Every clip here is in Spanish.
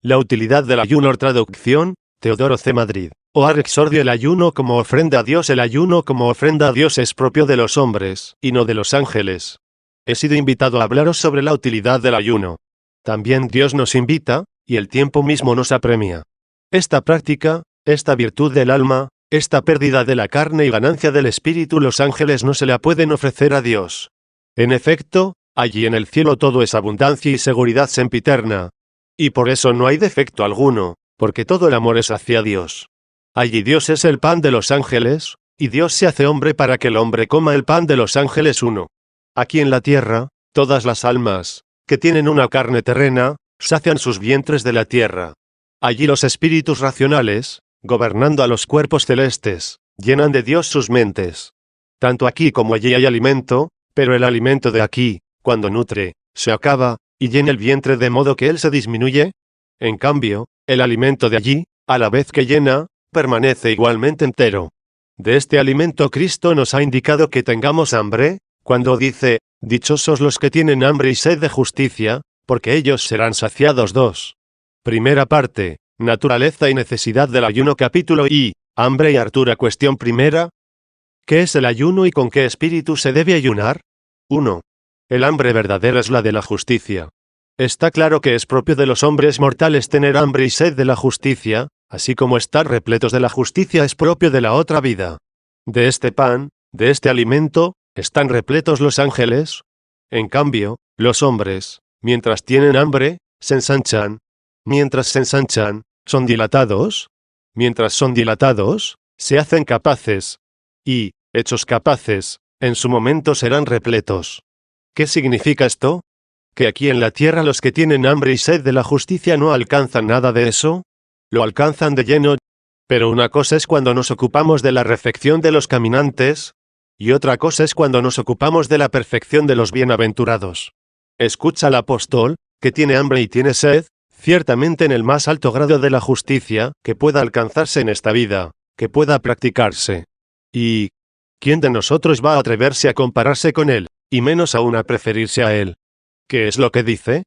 La utilidad del ayuno. Traducción, Teodoro C. Madrid. O exordio. El ayuno como ofrenda a Dios. El ayuno como ofrenda a Dios es propio de los hombres, y no de los ángeles. He sido invitado a hablaros sobre la utilidad del ayuno. También Dios nos invita, y el tiempo mismo nos apremia. Esta práctica, esta virtud del alma, esta pérdida de la carne y ganancia del espíritu, los ángeles no se la pueden ofrecer a Dios. En efecto, allí en el cielo todo es abundancia y seguridad sempiterna. Y por eso no hay defecto alguno, porque todo el amor es hacia Dios. Allí Dios es el pan de los ángeles, y Dios se hace hombre para que el hombre coma el pan de los ángeles. 1. Aquí en la tierra, todas las almas, que tienen una carne terrena, sacian sus vientres de la tierra. Allí los espíritus racionales, gobernando a los cuerpos celestes, llenan de Dios sus mentes. Tanto aquí como allí hay alimento, pero el alimento de aquí, cuando nutre, se acaba, y llena el vientre de modo que él se disminuye. En cambio, el alimento de allí, a la vez que llena, permanece igualmente entero. De este alimento Cristo nos ha indicado que tengamos hambre, cuando dice, dichosos los que tienen hambre y sed de justicia, porque ellos serán saciados. 2. Primera parte, naturaleza y necesidad del ayuno. Capítulo I, hambre y hartura. Cuestión primera. ¿Qué es el ayuno y con qué espíritu se debe ayunar? 1. El hambre verdadera es la de la justicia. Está claro que es propio de los hombres mortales tener hambre y sed de la justicia, así como estar repletos de la justicia es propio de la otra vida. De este pan, de este alimento, están repletos los ángeles. En cambio, los hombres, mientras tienen hambre, se ensanchan. Mientras se ensanchan, son dilatados. Mientras son dilatados, se hacen capaces. Y, hechos capaces, en su momento serán repletos. ¿Qué significa esto? ¿Que aquí en la tierra los que tienen hambre y sed de la justicia no alcanzan nada de eso? Lo alcanzan de lleno. Pero una cosa es cuando nos ocupamos de la refección de los caminantes, y otra cosa es cuando nos ocupamos de la perfección de los bienaventurados. Escucha al apóstol, que tiene hambre y tiene sed, ciertamente en el más alto grado de la justicia, que pueda alcanzarse en esta vida, que pueda practicarse. ¿Y quién de nosotros va a atreverse a compararse con él, y menos aún a preferirse a él? ¿Qué es lo que dice?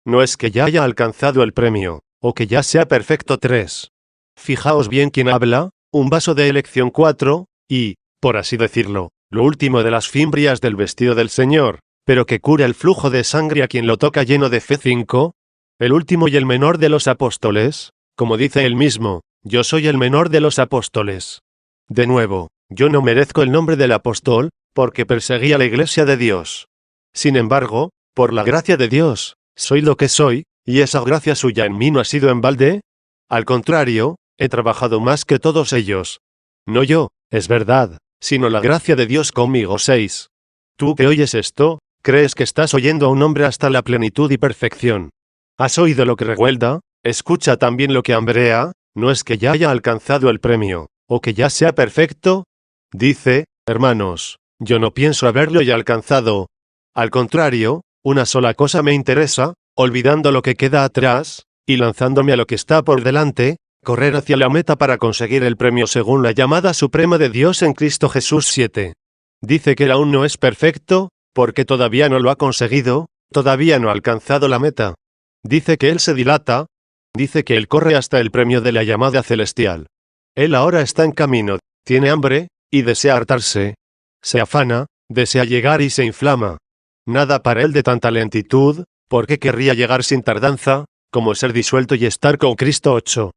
No es que ya haya alcanzado el premio, o que ya sea perfecto. 3. Fijaos bien quién habla, un vaso de elección. 4, y, por así decirlo, lo último de las fimbrias del vestido del Señor, pero que cura el flujo de sangre a quien lo toca lleno de fe. 5. El último y el menor de los apóstoles, como dice él mismo, yo soy el menor de los apóstoles. De nuevo, yo no merezco el nombre del apóstol, porque perseguía la iglesia de Dios. Sin embargo, por la gracia de Dios, soy lo que soy, y esa gracia suya en mí no ha sido en balde. Al contrario, he trabajado más que todos ellos. No yo, es verdad, sino la gracia de Dios conmigo. 6. Tú que oyes esto, crees que estás oyendo a un hombre hasta la plenitud y perfección. ¿Has oído lo que recuerda? Escucha también lo que hambrea, no es que ya haya alcanzado el premio, o que ya sea perfecto. Dice, hermanos, yo no pienso haberlo ya alcanzado. Al contrario, una sola cosa me interesa, olvidando lo que queda atrás, y lanzándome a lo que está por delante, correr hacia la meta para conseguir el premio según la llamada suprema de Dios en Cristo Jesús. 7. Dice que él aún no es perfecto, porque todavía no lo ha conseguido, todavía no ha alcanzado la meta. Dice que él se dilata, dice que él corre hasta el premio de la llamada celestial. Él ahora está en camino, tiene hambre, y desea hartarse. Se afana, desea llegar y se inflama. Nada para él de tanta lentitud, porque querría llegar sin tardanza, como ser disuelto y estar con Cristo. 8.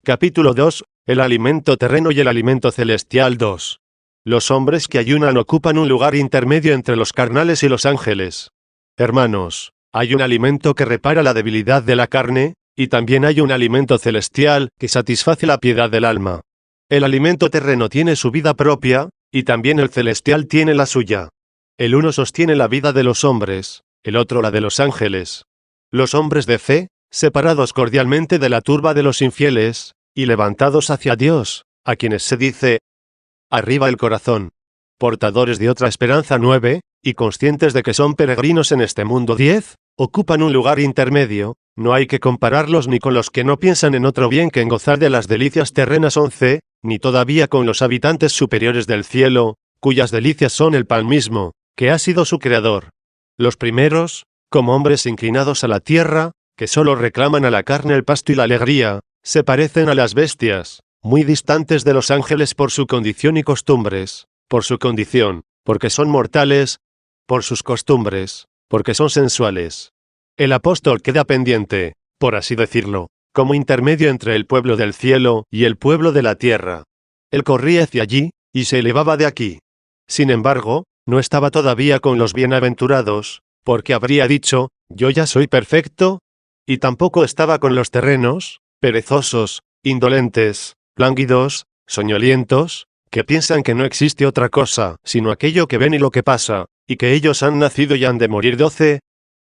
Capítulo 2, el alimento terreno y el alimento celestial. 2. Los hombres que ayunan ocupan un lugar intermedio entre los carnales y los ángeles. Hermanos, hay un alimento que repara la debilidad de la carne, y también hay un alimento celestial que satisface la piedad del alma. El alimento terreno tiene su vida propia, y también el celestial tiene la suya. El uno sostiene la vida de los hombres, el otro la de los ángeles. Los hombres de fe, separados cordialmente de la turba de los infieles, y levantados hacia Dios, a quienes se dice, arriba el corazón. Portadores de otra esperanza. 9, y conscientes de que son peregrinos en este mundo. 10, ocupan un lugar intermedio, no hay que compararlos ni con los que no piensan en otro bien que en gozar de las delicias terrenas. 11, ni todavía con los habitantes superiores del cielo, cuyas delicias son el pan mismo, que ha sido su creador. Los primeros, como hombres inclinados a la tierra, que solo reclaman a la carne el pasto y la alegría, se parecen a las bestias, muy distantes de los ángeles por su condición y costumbres, por su condición, porque son mortales, por sus costumbres, porque son sensuales. El apóstol queda pendiente, por así decirlo, como intermedio entre el pueblo del cielo y el pueblo de la tierra. Él corría hacia allí, y se elevaba de aquí. Sin embargo, no estaba todavía con los bienaventurados, porque habría dicho, yo ya soy perfecto, y tampoco estaba con los terrenos, perezosos, indolentes, lánguidos, soñolientos, que piensan que no existe otra cosa, sino aquello que ven y lo que pasa, y que ellos han nacido y han de morir 12,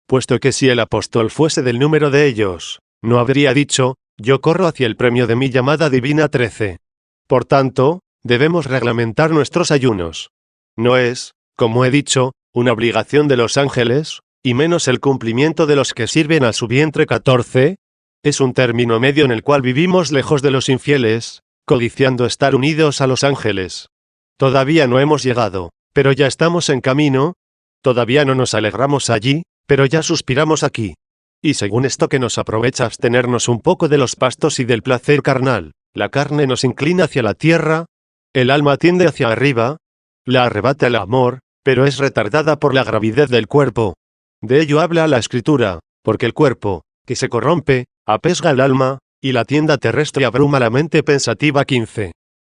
puesto que si el apóstol fuese del número de ellos, no habría dicho, yo corro hacia el premio de mi llamada divina 13. Por tanto, debemos reglamentar nuestros ayunos. No es, como he dicho, una obligación de los ángeles, y menos el cumplimiento de los que sirven a su vientre 14, es un término medio en el cual vivimos lejos de los infieles, codiciando estar unidos a los ángeles. Todavía no hemos llegado, pero ya estamos en camino, todavía no nos alegramos allí, pero ya suspiramos aquí. Y según esto que nos aprovecha abstenernos un poco de los pastos y del placer carnal, la carne nos inclina hacia la tierra, el alma tiende hacia arriba, la arrebata el amor, pero es retardada por la gravidez del cuerpo. De ello habla la Escritura, porque el cuerpo, que se corrompe, apesga el alma, y la tienda terrestre abruma la mente pensativa 15.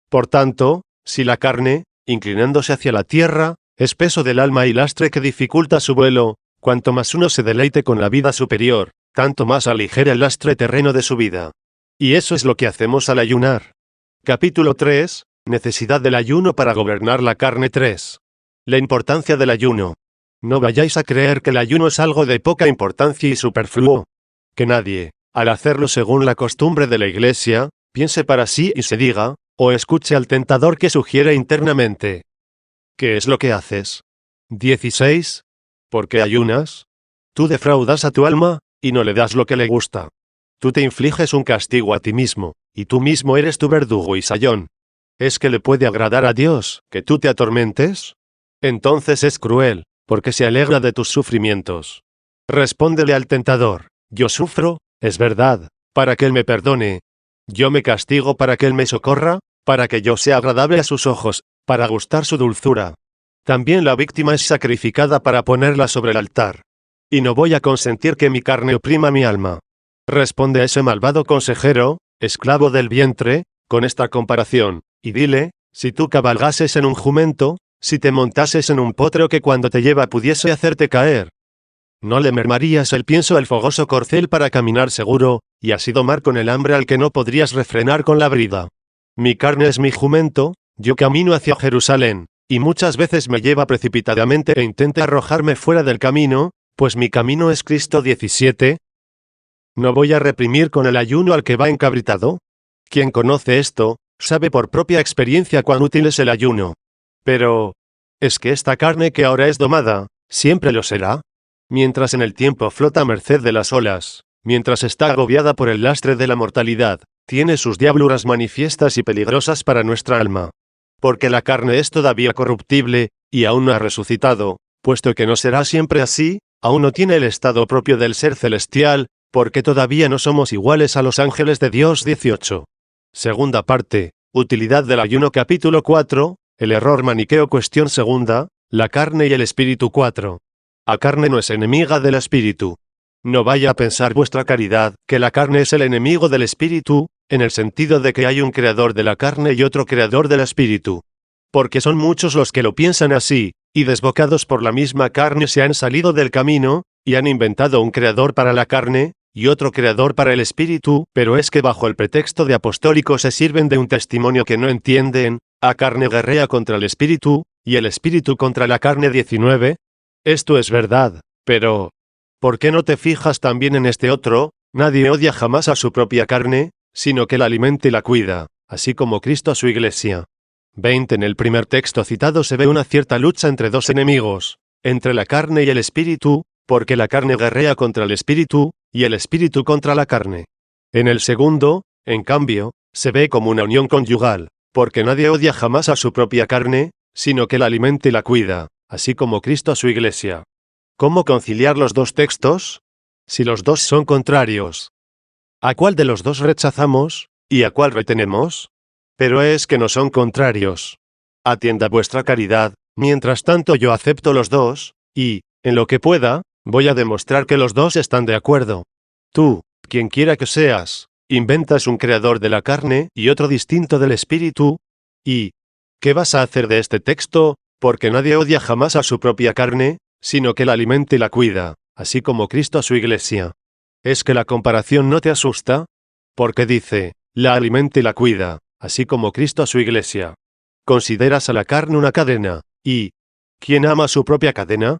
Por tanto, si la carne, inclinándose hacia la tierra, es peso del alma y lastre que dificulta su vuelo, cuanto más uno se deleite con la vida superior, tanto más aligera el lastre terreno de su vida. Y eso es lo que hacemos al ayunar. Capítulo 3. Necesidad del ayuno para gobernar la carne 3. La importancia del ayuno. No vayáis a creer que el ayuno es algo de poca importancia y superfluo. Que nadie, al hacerlo según la costumbre de la Iglesia, piense para sí y se diga, o escuche al tentador que sugiere internamente. ¿Qué es lo que haces? 16. ¿Por qué ayunas? Tú defraudas a tu alma, y no le das lo que le gusta. Tú te infliges un castigo a ti mismo, y tú mismo eres tu verdugo y sayón. ¿Es que le puede agradar a Dios que tú te atormentes? Entonces es cruel, porque se alegra de tus sufrimientos. Respóndele al tentador, yo sufro, es verdad, para que Él me perdone. Yo me castigo para que Él me socorra, para que yo sea agradable a sus ojos, para gustar su dulzura. También la víctima es sacrificada para ponerla sobre el altar. Y no voy a consentir que mi carne oprima mi alma. Responde a ese malvado consejero, esclavo del vientre, con esta comparación, y dile, si tú cabalgases en un jumento, si te montases en un potro que cuando te lleva pudiese hacerte caer. No le mermarías el pienso al fogoso corcel para caminar seguro, y así domar con el hambre al que no podrías refrenar con la brida. Mi carne es mi jumento, yo camino hacia Jerusalén, y muchas veces me lleva precipitadamente e intenta arrojarme fuera del camino, pues mi camino es Cristo 17. ¿No voy a reprimir con el ayuno al que va encabritado? Quien conoce esto, sabe por propia experiencia cuán útil es el ayuno. Pero, ¿es que esta carne que ahora es domada, siempre lo será? Mientras en el tiempo flota a merced de las olas, mientras está agobiada por el lastre de la mortalidad, tiene sus diabluras manifiestas y peligrosas para nuestra alma. Porque la carne es todavía corruptible, y aún no ha resucitado, puesto que no será siempre así, aún no tiene el estado propio del ser celestial, porque todavía no somos iguales a los ángeles de Dios 18. Segunda parte, utilidad del ayuno capítulo 4, el error maniqueo cuestión segunda, la carne y el espíritu 4. La carne no es enemiga del espíritu. No vaya a pensar vuestra caridad que la carne es el enemigo del espíritu, en el sentido de que hay un creador de la carne y otro creador del espíritu. Porque son muchos los que lo piensan así, y desbocados por la misma carne se han salido del camino, y han inventado un creador para la carne, y otro creador para el espíritu, pero es que bajo el pretexto de apostólico se sirven de un testimonio que no entienden, a carne guerrea contra el espíritu, y el espíritu contra la carne 19. Esto es verdad, pero ¿por qué no te fijas también en este otro? Nadie odia jamás a su propia carne, sino que la alimenta y la cuida, así como Cristo a su iglesia. 20. En el primer texto citado se ve una cierta lucha entre dos enemigos, entre la carne y el espíritu, porque la carne guerrea contra el espíritu, y el espíritu contra la carne. En el segundo, en cambio, se ve como una unión conyugal, porque nadie odia jamás a su propia carne, sino que la alimenta y la cuida, así como Cristo a su iglesia. ¿Cómo conciliar los dos textos? si los dos son contrarios? ¿A cuál de los dos rechazamos, y a cuál retenemos? Pero es que no son contrarios. Atienda vuestra caridad, mientras tanto yo acepto los dos, y, en lo que pueda, voy a demostrar que los dos están de acuerdo. Tú, quien quiera que seas, inventas un creador de la carne y otro distinto del espíritu, y ¿qué vas a hacer de este texto? Porque nadie odia jamás a su propia carne, sino que la alimenta y la cuida, así como Cristo a su iglesia. ¿Es que la comparación no te asusta? Porque dice, la alimenta y la cuida, así como Cristo a su iglesia. Consideras a la carne una cadena, y ¿quién ama su propia cadena?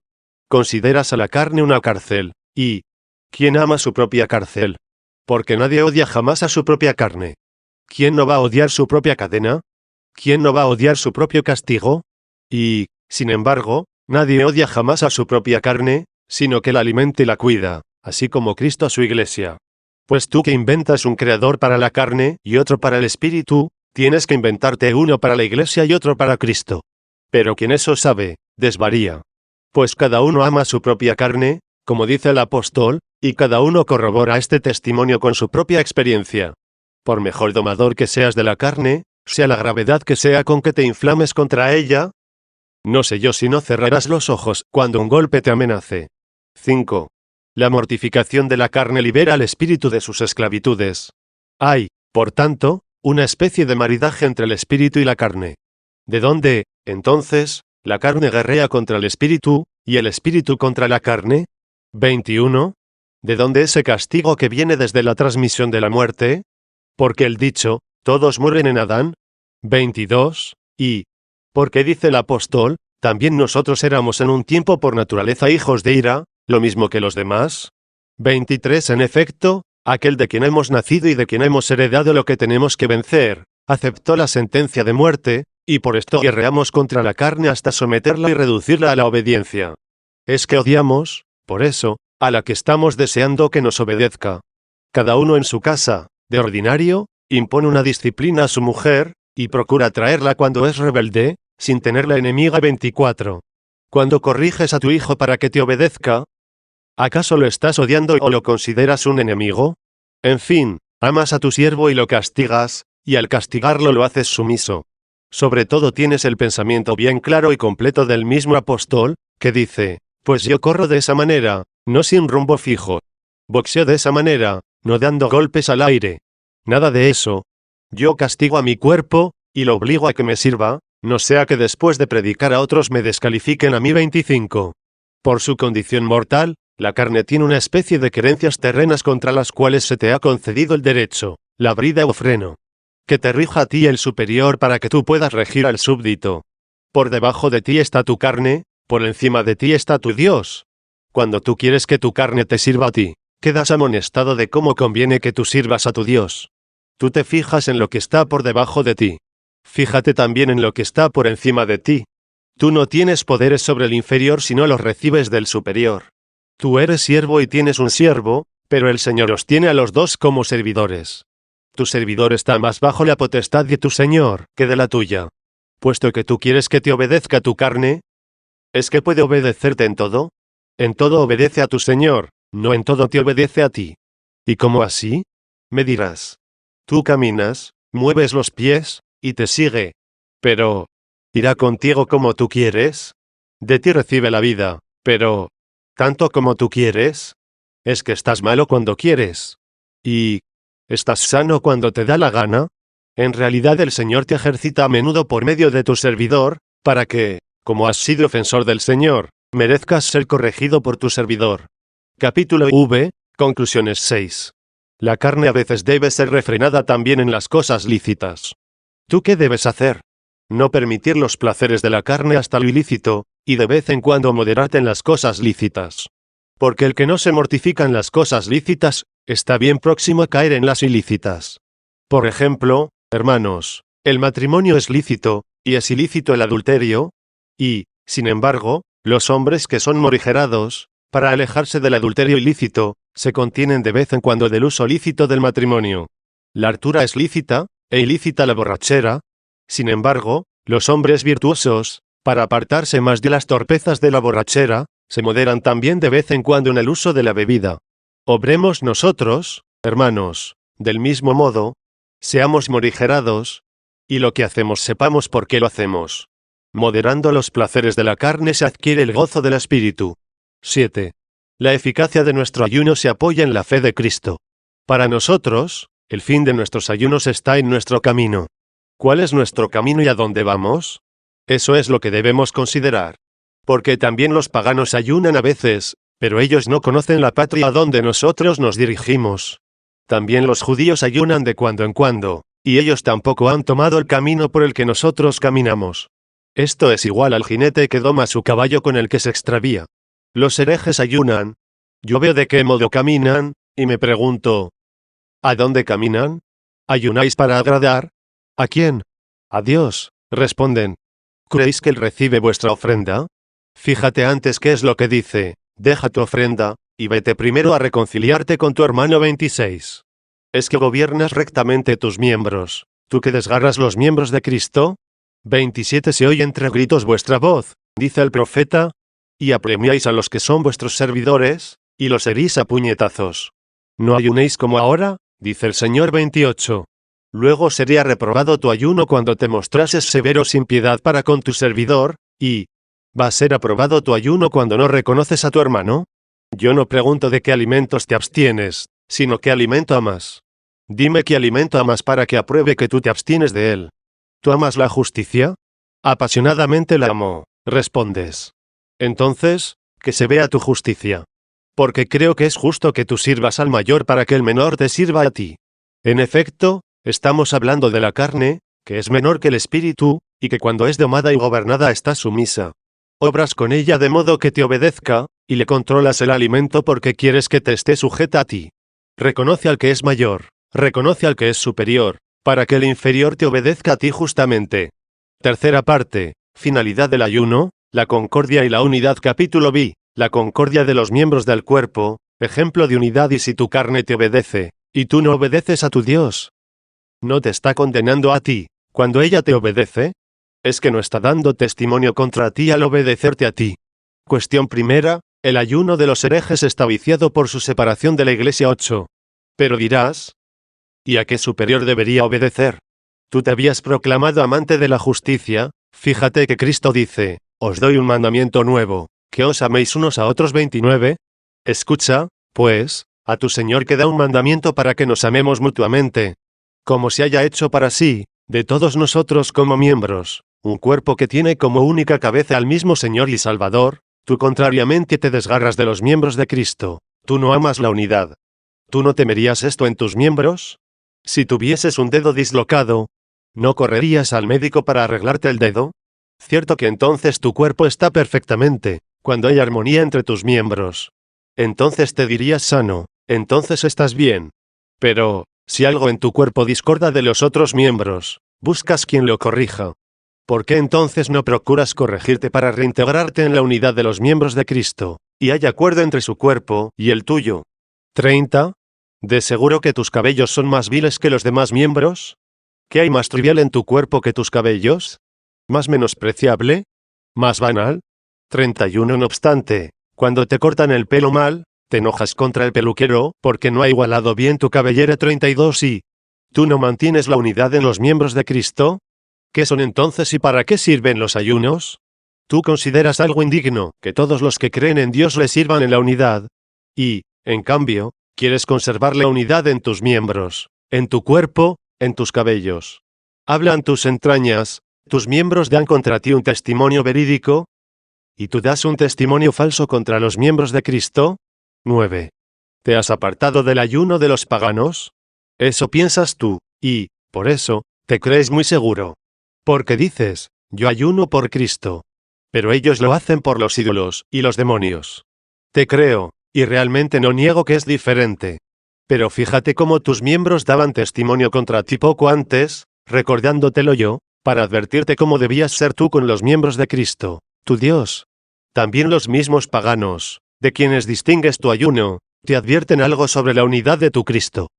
Consideras a la carne una cárcel, y ¿quién ama su propia cárcel? Porque nadie odia jamás a su propia carne. ¿Quién no va a odiar su propia cadena? ¿Quién no va a odiar su propio castigo? Y, sin embargo, nadie odia jamás a su propia carne, sino que la alimenta y la cuida, así como Cristo a su iglesia. Pues tú que inventas un creador para la carne y otro para el espíritu, tienes que inventarte uno para la iglesia y otro para Cristo. Pero quien eso sabe, desvaría. Pues cada uno ama su propia carne, como dice el apóstol, y cada uno corrobora este testimonio con su propia experiencia. Por mejor domador que seas de la carne, sea la gravedad que sea con que te inflames contra ella, no sé yo si no cerrarás los ojos cuando un golpe te amenace. 5. La mortificación de la carne libera al espíritu de sus esclavitudes. Hay, por tanto, una especie de maridaje entre el espíritu y la carne. ¿De dónde, entonces, la carne guerrea contra el espíritu, y el espíritu contra la carne? 21. ¿De dónde ese castigo que viene desde la transmisión de la muerte? Porque el dicho, todos mueren en Adán. 22. Y, porque dice el apóstol, también nosotros éramos en un tiempo por naturaleza hijos de ira, lo mismo que los demás. 23. En efecto, aquel de quien hemos nacido y de quien hemos heredado lo que tenemos que vencer, aceptó la sentencia de muerte, y por esto guerreamos contra la carne hasta someterla y reducirla a la obediencia. Es que odiamos, por eso, a la que estamos deseando que nos obedezca. Cada uno en su casa, de ordinario, impone una disciplina a su mujer, y procura traerla cuando es rebelde, sin tenerla enemiga. 24. Cuando corriges a tu hijo para que te obedezca, ¿acaso lo estás odiando o lo consideras un enemigo? En fin, amas a tu siervo y lo castigas, y al castigarlo lo haces sumiso. Sobre todo tienes el pensamiento bien claro y completo del mismo apóstol, que dice, pues yo corro de esa manera, no sin rumbo fijo. Boxeo de esa manera, no dando golpes al aire. Nada de eso. Yo castigo a mi cuerpo, y lo obligo a que me sirva, no sea que después de predicar a otros me descalifiquen a mí. 25. Por su condición mortal, la carne tiene una especie de querencias terrenas contra las cuales se te ha concedido el derecho, la brida o freno. Que te rija a ti el superior para que tú puedas regir al súbdito. Por debajo de ti está tu carne, por encima de ti está tu Dios. Cuando tú quieres que tu carne te sirva a ti, quedas amonestado de cómo conviene que tú sirvas a tu Dios. Tú te fijas en lo que está por debajo de ti. Fíjate también en lo que está por encima de ti. Tú no tienes poderes sobre el inferior si no los recibes del superior. Tú eres siervo y tienes un siervo, pero el Señor os tiene a los dos como servidores. Tu servidor está más bajo la potestad de tu Señor que de la tuya. Puesto que tú quieres que te obedezca tu carne, ¿es que puede obedecerte en todo? En todo obedece a tu Señor, no en todo te obedece a ti. ¿Y cómo así? Me dirás. Tú caminas, mueves los pies, y te sigue. Pero, ¿irá contigo como tú quieres? De ti recibe la vida, pero, ¿tanto como tú quieres? ¿Es que estás malo cuando quieres? ¿Y estás sano cuando te da la gana? En realidad el Señor te ejercita a menudo por medio de tu servidor, para que, como has sido ofensor del Señor, merezcas ser corregido por tu servidor. Capítulo V, conclusiones 6. La carne a veces debe ser refrenada también en las cosas lícitas. ¿Tú qué debes hacer? No permitir los placeres de la carne hasta lo ilícito, y de vez en cuando moderarte en las cosas lícitas. Porque el que no se mortifica en las cosas lícitas, está bien próximo a caer en las ilícitas. Por ejemplo, hermanos, el matrimonio es lícito, y es ilícito el adulterio, y, sin embargo, los hombres que son morigerados, para alejarse del adulterio ilícito, se contienen de vez en cuando del uso lícito del matrimonio. La hartura es lícita, e ilícita la borrachera. Sin embargo, los hombres virtuosos, para apartarse más de las torpezas de la borrachera, se moderan también de vez en cuando en el uso de la bebida. Obremos nosotros, hermanos, del mismo modo, seamos morigerados, y lo que hacemos sepamos por qué lo hacemos. Moderando los placeres de la carne se adquiere el gozo del Espíritu. 7. La eficacia de nuestro ayuno se apoya en la fe de Cristo. Para nosotros, el fin de nuestros ayunos está en nuestro camino. ¿Cuál es nuestro camino y a dónde vamos? Eso es lo que debemos considerar. Porque también los paganos ayunan a veces, pero ellos no conocen la patria a donde nosotros nos dirigimos. También los judíos ayunan de cuando en cuando, y ellos tampoco han tomado el camino por el que nosotros caminamos. Esto es igual al jinete que doma su caballo con el que se extravía. Los herejes ayunan. Yo veo de qué modo caminan, y me pregunto, ¿a dónde caminan? ¿Ayunáis para agradar? ¿A quién? A Dios, responden. ¿Creéis que Él recibe vuestra ofrenda? Fíjate antes qué es lo que dice, deja tu ofrenda, y vete primero a reconciliarte con tu hermano. 26. ¿Es que gobiernas rectamente tus miembros, tú que desgarras los miembros de Cristo? 27. Se oye entre gritos vuestra voz, dice el profeta, y apremiáis a los que son vuestros servidores, y los herís a puñetazos. ¿No ayunéis como ahora? Dice el Señor. 28. Luego sería reprobado tu ayuno cuando te mostrases severo sin piedad para con tu servidor, y ¿va a ser aprobado tu ayuno cuando no reconoces a tu hermano? Yo no pregunto de qué alimentos te abstienes, sino qué alimento amas. Dime qué alimento amas para que apruebe que tú te abstienes de él. ¿Tú amas la justicia? Apasionadamente la amo, respondes. Entonces, que se vea tu justicia. Porque creo que es justo que tú sirvas al mayor para que el menor te sirva a ti. En efecto, estamos hablando de la carne, que es menor que el espíritu, y que cuando es domada y gobernada está sumisa. Obras con ella de modo que te obedezca, y le controlas el alimento porque quieres que te esté sujeta a ti. Reconoce al que es mayor, reconoce al que es superior, para que el inferior te obedezca a ti justamente. Tercera parte, finalidad del ayuno, la concordia y la unidad. Capítulo B, la concordia de los miembros del cuerpo, ejemplo de unidad. Y si tu carne te obedece, y tú no obedeces a tu Dios, ¿no te está condenando a ti, cuando ella te obedece? Es que no está dando testimonio contra ti al obedecerte a ti. Cuestión primera, el ayuno de los herejes está viciado por su separación de la Iglesia. 8. Pero dirás, ¿y a qué superior debería obedecer? Tú te habías proclamado amante de la justicia. Fíjate que Cristo dice, os doy un mandamiento nuevo, que os améis unos a otros. 29. Escucha, pues, a tu Señor que da un mandamiento para que nos amemos mutuamente, como se haya hecho para sí, de todos nosotros como miembros, un cuerpo que tiene como única cabeza al mismo Señor y Salvador. Tú contrariamente te desgarras de los miembros de Cristo, tú no amas la unidad. ¿Tú no temerías esto en tus miembros? Si tuvieses un dedo dislocado, ¿no correrías al médico para arreglarte el dedo? Cierto que entonces tu cuerpo está perfectamente, cuando hay armonía entre tus miembros. Entonces te dirías sano, entonces estás bien. Pero, si algo en tu cuerpo discorda de los otros miembros, buscas quien lo corrija. ¿Por qué entonces no procuras corregirte para reintegrarte en la unidad de los miembros de Cristo, y haya acuerdo entre su cuerpo y el tuyo? 30. ¿De seguro que tus cabellos son más viles que los demás miembros? ¿Qué hay más trivial en tu cuerpo que tus cabellos? ¿Más menospreciable? ¿Más banal? 31. No obstante, cuando te cortan el pelo mal, te enojas contra el peluquero, porque no ha igualado bien tu cabellera. 32. ¿Y tú no mantienes la unidad en los miembros de Cristo? ¿Qué son entonces y para qué sirven los ayunos? ¿Tú consideras algo indigno que todos los que creen en Dios le sirvan en la unidad? Y, en cambio, quieres conservar la unidad en tus miembros, en tu cuerpo, en tus cabellos. ¿Hablan tus entrañas, tus miembros dan contra ti un testimonio verídico? ¿Y tú das un testimonio falso contra los miembros de Cristo? 9. ¿Te has apartado del ayuno de los paganos? Eso piensas tú, y, por eso, te crees muy seguro. Porque dices, yo ayuno por Cristo. Pero ellos lo hacen por los ídolos y los demonios. Te creo, y realmente no niego que es diferente. Pero fíjate cómo tus miembros daban testimonio contra ti poco antes, recordándotelo yo, para advertirte cómo debías ser tú con los miembros de Cristo, tu Dios. También los mismos paganos, de quienes distingues tu ayuno, te advierten algo sobre la unidad de tu Cristo.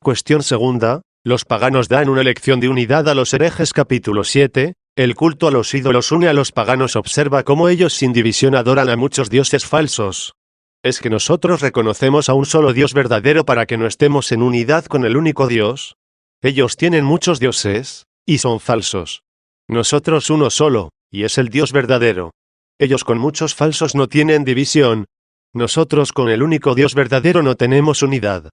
Cuestión segunda. Los paganos dan una lección de unidad a los herejes. Capítulo 7. El culto a los ídolos une a los paganos. Observa cómo ellos sin división adoran a muchos dioses falsos. Es que nosotros reconocemos a un solo Dios verdadero para que no estemos en unidad con el único Dios. Ellos tienen muchos dioses, y son falsos. Nosotros uno solo, y es el Dios verdadero. Ellos con muchos falsos no tienen división. Nosotros con el único Dios verdadero no tenemos unidad.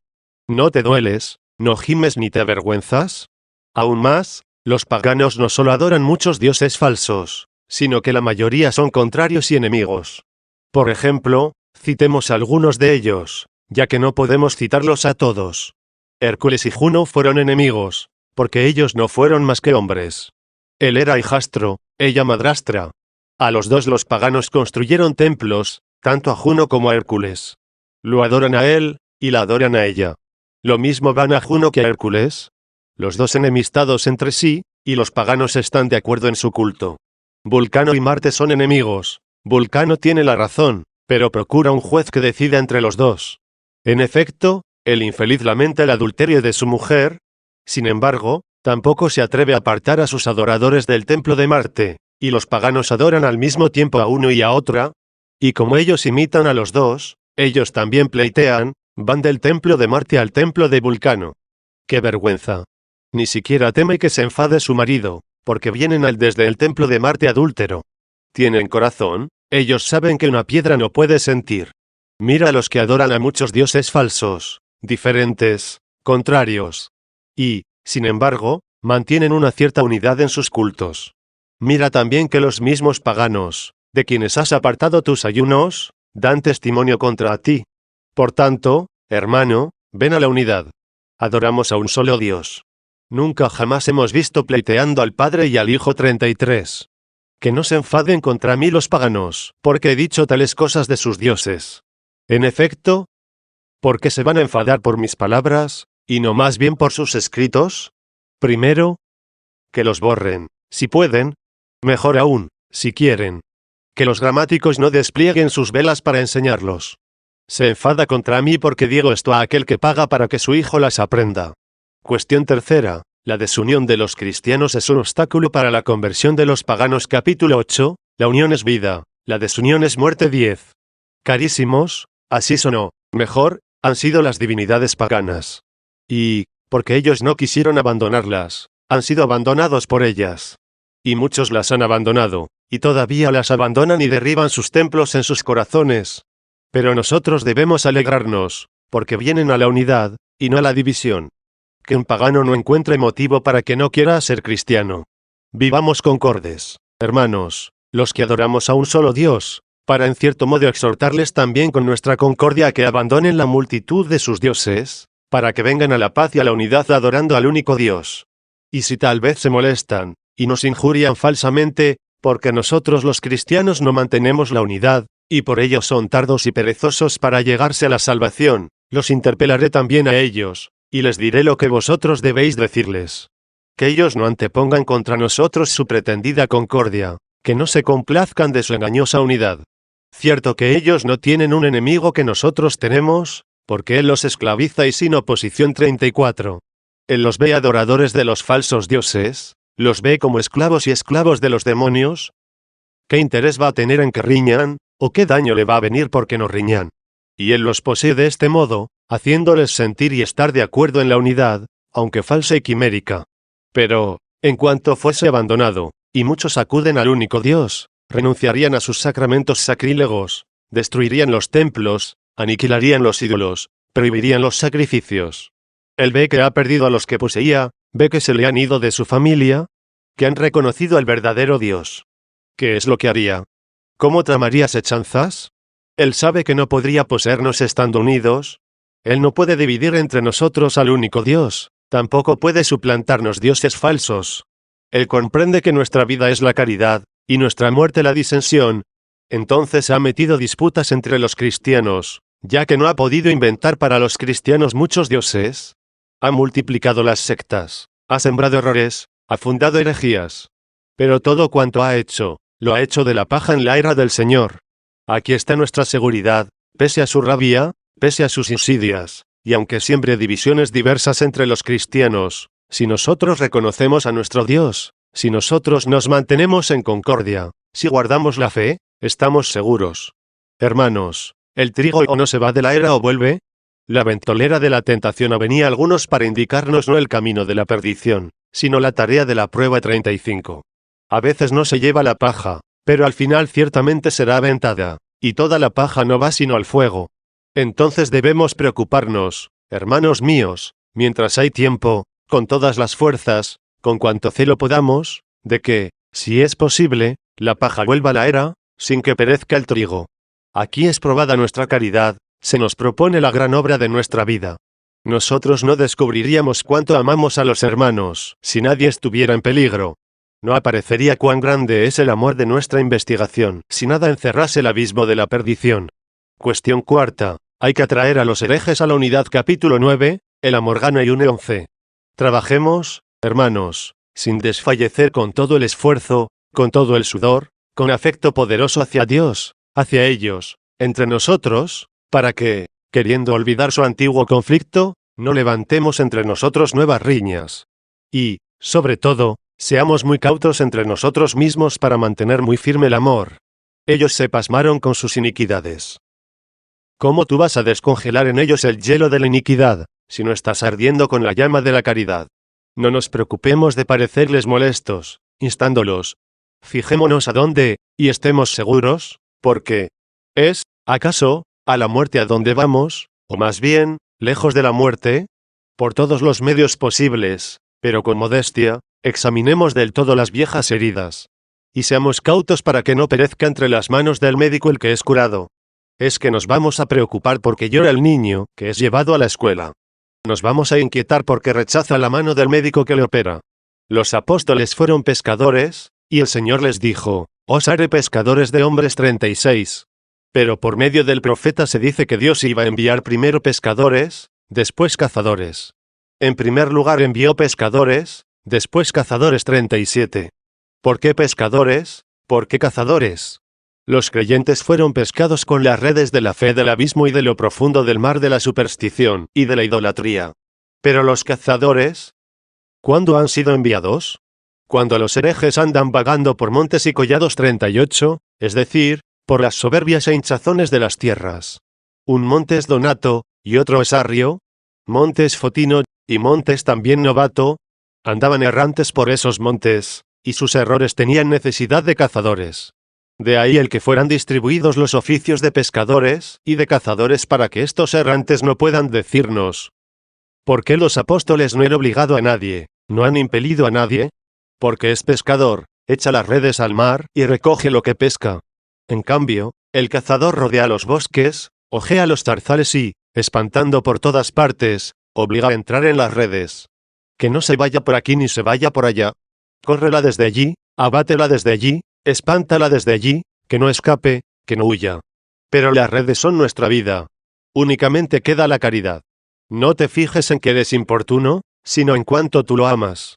¿No te dueles, no gimes ni te avergüenzas? Aún más, los paganos no solo adoran muchos dioses falsos, sino que la mayoría son contrarios y enemigos. Por ejemplo, citemos algunos de ellos, ya que no podemos citarlos a todos. Hércules y Juno fueron enemigos, porque ellos no fueron más que hombres. Él era hijastro, ella madrastra. A los dos los paganos construyeron templos, tanto a Juno como a Hércules. Lo adoran a él, y la adoran a ella. Lo mismo van a Juno que a Hércules. Los dos enemistados entre sí, y los paganos están de acuerdo en su culto. Vulcano y Marte son enemigos. Vulcano tiene la razón, pero procura un juez que decida entre los dos. En efecto, el infeliz lamenta el adulterio de su mujer. Sin embargo, tampoco se atreve a apartar a sus adoradores del templo de Marte, y los paganos adoran al mismo tiempo a uno y a otra. Y como ellos imitan a los dos, ellos también pleitean, van del templo de Marte al templo de Vulcano. ¡Qué vergüenza! Ni siquiera teme que se enfade su marido, porque vienen desde el templo de Marte adúltero. ¿Tienen corazón? Ellos saben que una piedra no puede sentir. Mira a los que adoran a muchos dioses falsos, diferentes, contrarios. Y, sin embargo, mantienen una cierta unidad en sus cultos. Mira también que los mismos paganos, de quienes has apartado tus ayunos, dan testimonio contra ti. Por tanto, hermano, ven a la unidad. Adoramos a un solo Dios. Nunca jamás hemos visto pleiteando al Padre y al Hijo 33. Que no se enfaden contra mí los paganos, porque he dicho tales cosas de sus dioses. En efecto, ¿por qué se van a enfadar por mis palabras, y no más bien por sus escritos? Primero, que los borren, si pueden. Mejor aún, si quieren. Que los gramáticos no desplieguen sus velas para enseñarlos. Se enfada contra mí porque digo esto a aquel que paga para que su hijo las aprenda. Cuestión tercera. La desunión de los cristianos es un obstáculo para la conversión de los paganos. Capítulo 8. La unión es vida, la desunión es muerte. 10. Carísimos, así sonó, mejor, han sido las divinidades paganas. Y, porque ellos no quisieron abandonarlas, han sido abandonados por ellas. Y muchos las han abandonado, y todavía las abandonan y derriban sus templos en sus corazones. Pero nosotros debemos alegrarnos, porque vienen a la unidad, y no a la división. Que un pagano no encuentre motivo para que no quiera ser cristiano. Vivamos concordes, hermanos, los que adoramos a un solo Dios, para en cierto modo exhortarles también con nuestra concordia a que abandonen la multitud de sus dioses, para que vengan a la paz y a la unidad adorando al único Dios. Y si tal vez se molestan, y nos injurian falsamente, porque nosotros los cristianos no mantenemos la unidad, y por ello son tardos y perezosos para llegarse a la salvación, los interpelaré también a ellos, y les diré lo que vosotros debéis decirles. Que ellos no antepongan contra nosotros su pretendida concordia, que no se complazcan de su engañosa unidad. Cierto que ellos no tienen un enemigo que nosotros tenemos, porque Él los esclaviza y sin oposición. 34. Él los ve adoradores de los falsos dioses, los ve como esclavos y esclavos de los demonios. ¿Qué interés va a tener en que riñan, o qué daño le va a venir porque no riñan? Y Él los posee de este modo, haciéndoles sentir y estar de acuerdo en la unidad, aunque falsa y quimérica. Pero, en cuanto fuese abandonado, y muchos acuden al único Dios, renunciarían a sus sacramentos sacrílegos, destruirían los templos, aniquilarían los ídolos, prohibirían los sacrificios. Él ve que ha perdido a los que poseía, ve que se le han ido de su familia, que han reconocido al verdadero Dios. ¿Qué es lo que haría? ¿Cómo tramaría asechanzas? Él sabe que no podría poseernos estando unidos. Él no puede dividir entre nosotros al único Dios, tampoco puede suplantarnos dioses falsos. Él comprende que nuestra vida es la caridad, y nuestra muerte la disensión. Entonces ha metido disputas entre los cristianos, ya que no ha podido inventar para los cristianos muchos dioses. Ha multiplicado las sectas, ha sembrado errores, ha fundado herejías. Pero todo cuanto ha hecho, lo ha hecho de la paja en la ira del Señor. Aquí está nuestra seguridad, pese a su rabia, pese a sus insidias, y aunque siembre divisiones diversas entre los cristianos, si nosotros reconocemos a nuestro Dios, si nosotros nos mantenemos en concordia, si guardamos la fe, estamos seguros. Hermanos, ¿El trigo o no se va de la era o vuelve? La ventolera de la tentación avenía a algunos para indicarnos no el camino de la perdición, sino la tarea de la prueba 35. A veces no se lleva la paja, pero al final ciertamente será aventada, y toda la paja no va sino al fuego. Entonces debemos preocuparnos, hermanos míos, mientras hay tiempo, con todas las fuerzas, con cuanto celo podamos, de que, si es posible, la paja vuelva a la era, sin que perezca el trigo. Aquí es probada nuestra caridad, se nos propone la gran obra de nuestra vida. Nosotros no descubriríamos cuánto amamos a los hermanos, si nadie estuviera en peligro. No aparecería cuán grande es el amor de nuestra investigación, si nada encerrase el abismo de la perdición. Cuestión cuarta. Hay que atraer a los herejes a la unidad. Capítulo 9, el amor gana y une 11. Trabajemos, hermanos, sin desfallecer con todo el esfuerzo, con todo el sudor, con afecto poderoso hacia Dios, hacia ellos, entre nosotros, para que, queriendo olvidar su antiguo conflicto, no levantemos entre nosotros nuevas riñas. Y, sobre todo, seamos muy cautos entre nosotros mismos para mantener muy firme el amor. Ellos se pasmaron con sus iniquidades. ¿Cómo tú vas a descongelar en ellos el hielo de la iniquidad, si no estás ardiendo con la llama de la caridad? No nos preocupemos de parecerles molestos, instándolos. Fijémonos a dónde, y estemos seguros, porque ¿es, acaso, a la muerte a donde vamos, o más bien, lejos de la muerte? Por todos los medios posibles, pero con modestia, examinemos del todo las viejas heridas. Y seamos cautos para que no perezca entre las manos del médico el que es curado. Es que nos vamos a preocupar porque llora el niño, que es llevado a la escuela. Nos vamos a inquietar porque rechaza la mano del médico que le opera. Los apóstoles fueron pescadores, y el Señor les dijo, os haré pescadores de hombres 36. Pero por medio del profeta se dice que Dios iba a enviar primero pescadores, después cazadores. En primer lugar envió pescadores, después cazadores 37. ¿Por qué pescadores? ¿Por qué cazadores? Los creyentes fueron pescados con las redes de la fe del abismo y de lo profundo del mar de la superstición y de la idolatría. Pero los cazadores, ¿cuándo han sido enviados? Cuando los herejes andan vagando por montes y collados 38, es decir, por las soberbias e hinchazones de las tierras. Un monte es Donato, y otro es Arrio, monte es Fotino, y monte es también Novato. Andaban errantes por esos montes, y sus errores tenían necesidad de cazadores. De ahí el que fueran distribuidos los oficios de pescadores y de cazadores para que estos errantes no puedan decirnos: ¿por qué los apóstoles no han obligado a nadie, no han impelido a nadie? Porque es pescador, echa las redes al mar y recoge lo que pesca. En cambio, el cazador rodea los bosques, ojea los zarzales y, espantando por todas partes, obliga a entrar en las redes. Que no se vaya por aquí ni se vaya por allá. Córrela desde allí, abátela desde allí, espántala desde allí, que no escape, que no huya. Pero las redes son nuestra vida. Únicamente queda la caridad. No te fijes en que eres importuno, sino en cuánto tú lo amas.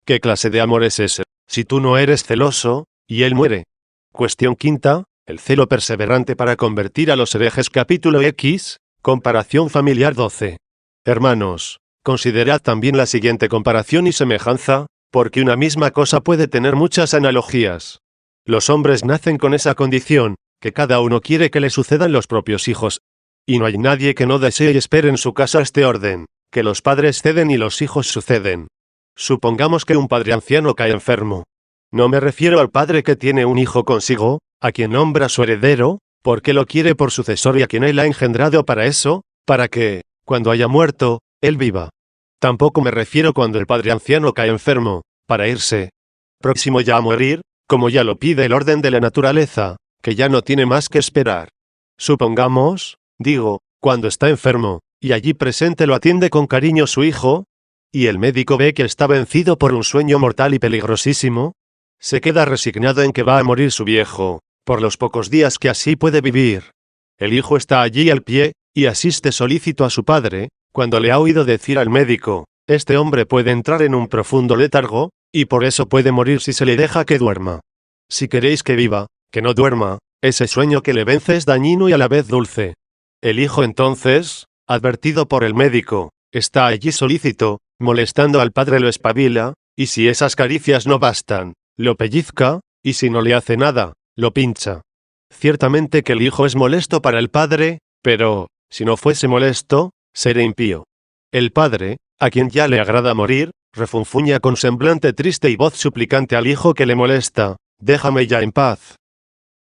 ¿Qué clase de amor es ese, si tú no eres celoso, y él muere? Cuestión quinta, el celo perseverante para convertir a los herejes. Capítulo X, comparación familiar 12. Hermanos, considerad también la siguiente comparación y semejanza, porque una misma cosa puede tener muchas analogías. Los hombres nacen con esa condición, que cada uno quiere que le sucedan los propios hijos. Y no hay nadie que no desee y espere en su casa este orden, que los padres ceden y los hijos suceden. Supongamos que un padre anciano cae enfermo. No me refiero al padre que tiene un hijo consigo, a quien nombra su heredero, porque lo quiere por sucesor y a quien él ha engendrado para eso, para que, cuando haya muerto, él viva. Tampoco me refiero cuando el padre anciano cae enfermo, para irse próximo ya a morir, como ya lo pide el orden de la naturaleza, que ya no tiene más que esperar. Supongamos, digo, cuando está enfermo, y allí presente lo atiende con cariño su hijo, y el médico ve que está vencido por un sueño mortal y peligrosísimo, se queda resignado en que va a morir su viejo, por los pocos días que así puede vivir. El hijo está allí al pie, y asiste solícito a su padre, cuando le ha oído decir al médico: este hombre puede entrar en un profundo letargo, y por eso puede morir si se le deja que duerma. Si queréis que viva, que no duerma, ese sueño que le vence es dañino y a la vez dulce. El hijo entonces, advertido por el médico, está allí solícito, molestando al padre lo espabila, y si esas caricias no bastan, lo pellizca, y si no le hace nada, lo pincha. Ciertamente que el hijo es molesto para el padre, Pero, si no fuese molesto, seré impío. El padre, a quien ya le agrada morir, refunfuña con semblante triste y voz suplicante al hijo que le molesta: déjame ya en paz.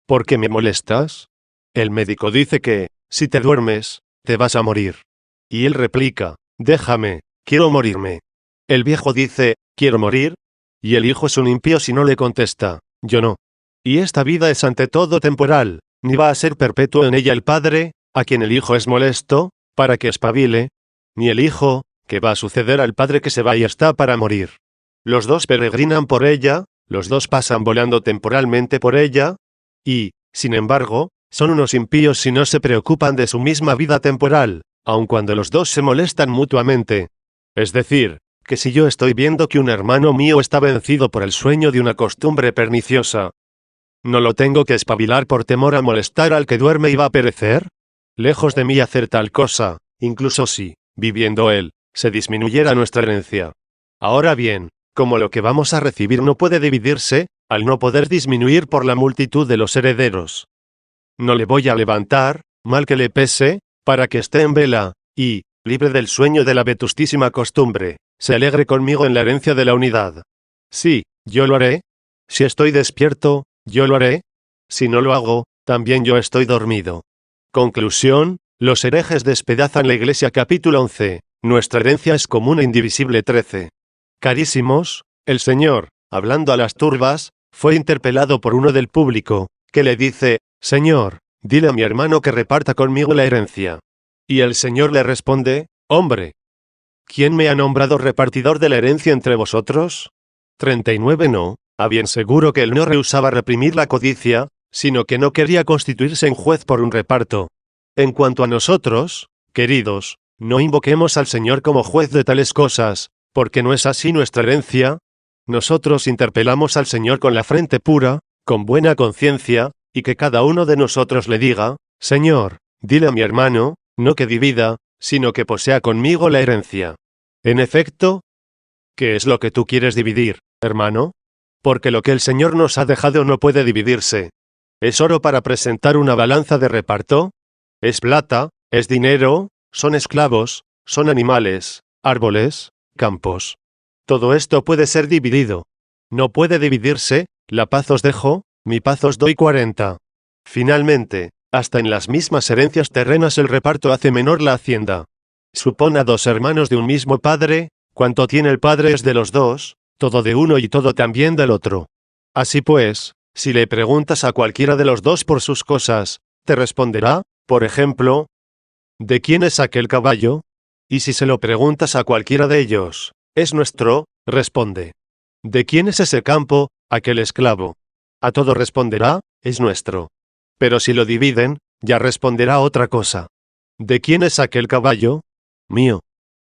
¿Por qué me molestas? El médico dice que, si te duermes, te vas a morir. Y él replica: déjame, quiero morirme. El viejo dice: quiero morir. Y el hijo es un impío si no le contesta: yo no. Y esta vida es ante todo temporal, ni va a ser perpetuo en ella el padre, a quien el hijo es molesto, para que espabile, ni el hijo, que va a suceder al padre que se va y está para morir. Los dos peregrinan por ella, los dos pasan volando temporalmente por ella, y, sin embargo, son unos impíos si no se preocupan de su misma vida temporal, aun cuando los dos se molestan mutuamente. Es decir, que si yo estoy viendo que un hermano mío está vencido por el sueño de una costumbre perniciosa, ¿no lo tengo que espabilar por temor a molestar al que duerme y va a perecer? Lejos de mí hacer tal cosa, incluso si, viviendo él, se disminuyera nuestra herencia. Ahora bien, como lo que vamos a recibir no puede dividirse, al no poder disminuir por la multitud de los herederos, no le voy a levantar, mal que le pese, para que esté en vela, y, libre del sueño de la vetustísima costumbre, se alegre conmigo en la herencia de la unidad. Sí, yo lo haré. Si estoy despierto, yo lo haré. Si no lo hago, también yo estoy dormido. Conclusión: los herejes despedazan la Iglesia. Capítulo 11. Nuestra herencia es común e indivisible. 13. Carísimos, el Señor, hablando a las turbas, fue interpelado por uno del público, que le dice: Señor, dile a mi hermano que reparta conmigo la herencia. Y el Señor le responde: hombre, ¿quién me ha nombrado repartidor de la herencia entre vosotros? 39. No, a bien seguro que él no rehusaba reprimir la codicia, sino que no quería constituirse en juez por un reparto. En cuanto a nosotros, queridos, no invoquemos al Señor como juez de tales cosas, porque no es así nuestra herencia. Nosotros interpelamos al Señor con la frente pura, con buena conciencia, y que cada uno de nosotros le diga: Señor, dile a mi hermano, no que divida, sino que posea conmigo la herencia. En efecto, ¿qué es lo que tú quieres dividir, hermano? Porque lo que el Señor nos ha dejado no puede dividirse. ¿Es oro para presentar una balanza de reparto? ¿Es plata? ¿Es dinero? ¿Son esclavos? ¿Son animales? ¿Árboles? ¿Campos? Todo esto puede ser dividido. No puede dividirse. La paz os dejo, mi paz os doy. 40. Finalmente, hasta en las mismas herencias terrenas el reparto hace menor la hacienda. Supón a dos hermanos de un mismo padre: cuanto tiene el padre es de los dos, todo de uno y todo también del otro. Así pues, si le preguntas a cualquiera de los dos por sus cosas, te responderá, por ejemplo, ¿de quién es aquel caballo? Y si se lo preguntas a cualquiera de ellos, es nuestro, responde. ¿De quién es ese campo, aquel esclavo? A todo responderá, es nuestro. Pero si lo dividen, ya responderá otra cosa. ¿De quién es aquel caballo? Mío.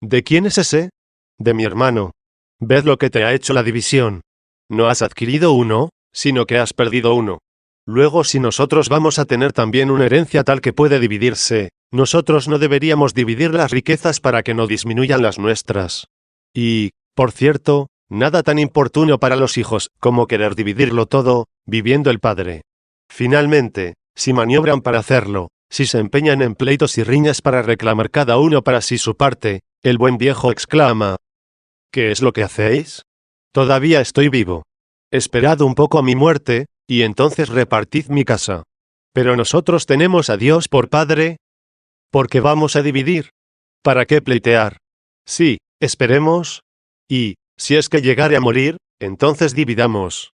¿De quién es ese? De mi hermano. Ved lo que te ha hecho la división. No has adquirido uno, sino que has perdido uno. Luego, si nosotros vamos a tener también una herencia tal que puede dividirse, nosotros no deberíamos dividir las riquezas para que no disminuyan las nuestras. Y, por cierto, nada tan importuno para los hijos como querer dividirlo todo, viviendo el padre. Finalmente, si maniobran para hacerlo, si se empeñan en pleitos y riñas para reclamar cada uno para sí su parte, el buen viejo exclama: ¿qué es lo que hacéis? Todavía estoy vivo. Esperad un poco a mi muerte, y entonces repartid mi casa. Pero nosotros tenemos a Dios por Padre. ¿Por qué vamos a dividir? ¿Para qué pleitear? Sí, esperemos. Y, si es que llegare a morir, entonces dividamos.